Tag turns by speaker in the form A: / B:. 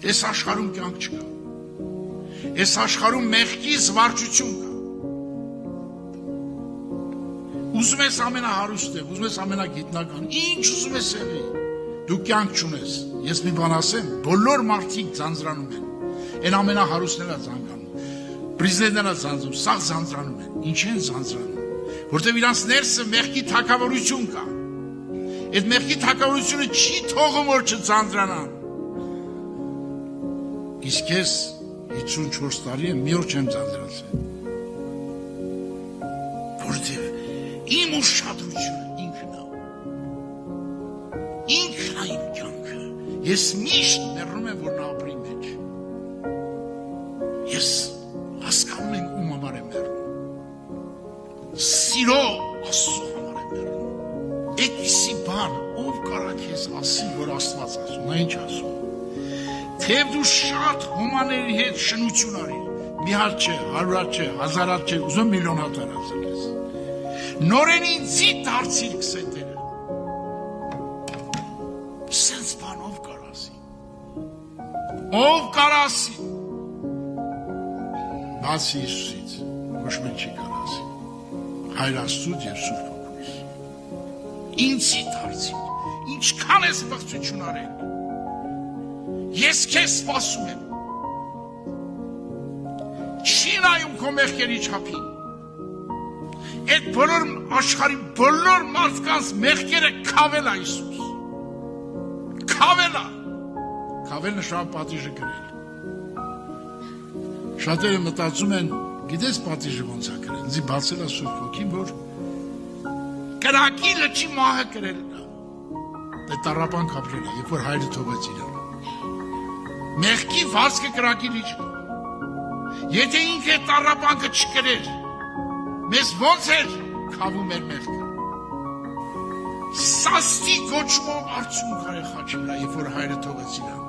A: Այս աշխարհում կյանք չկա։ Այս աշխարհում մեղքի զվարճություն կա։ Ուզում ես ամենահարուստը, ուզում ես ամենագիտնական, ինչ ուզում ես եղի, դու կյանք չունես։ Ես մի բան ասեմ, բոլոր մարդիկ ձանձրանում են, այն ամենահարուստները ձանձրանում, պրեզիդենտները ձանձրանում, սաղ ձանձրանում են, ինչ են ձանձրանում, որտեղ իրանց ներսը մեղքի թագավորություն կա, այդ մեղքի թագավորությունը չի թողում, որ չձանձրանան։ Իսկ ես 54 տարի եմ, մի օր չեմ ձանձրացել, որտեղ իմ ուշադրությունը ինքն է իմ կյանքը, ես միշտ մեռնում եմ, որ նա ապրի մեջ, ես հասկանում եմ ում համար եմ մեռնում, սիրո Աստծո համար եմ մեռնում, այդպիսի բան, ով կարա քեզ ասի, որ Աստված ասում, նա ինչ ասում, թեև դու շատ հոմաների հետ շնություն արիր, մի հատ չէ, 100 հատ չէ, 1000 հատ չէ, ուզում միլիոն հատ արածել ես, նորեն ինձի դարձիր քսետերը, սենց բան ով կար ասի, ով կար ասի, բացի Հիսուսից, ոչ մեկ չի կար ասի, Հայր Աստծուց և Սուրբ Հոգուց, ինձի դարձիր, ինչքան ես բղծություն արել, ես քեզ սպասում եմ, չի նայում քո մեղքերի չափին, այդ բոլոր աշխարհի բոլոր մարդկանց մեղքերը քավել է Հիսուս, քավել նշան պատիժը կրել, շատերը մտածում են, գիտես պատիժը ոնց է կրել, ինձի բացել է Սուրբ Հոգին, որ կրակի լճի մահը կրել է, դե տառապանք ապրել է, երբ որ հայրը թողեց իրան, մեղքի վարձքը կրակի լիճ, եթե ինքը տառապանքը չկրեր, մեզ ոնց էր քավում էր մեղքը, սաստի գոչմով արցունք արել խաչի վրա, երբ որ հայրը թողեց իրան,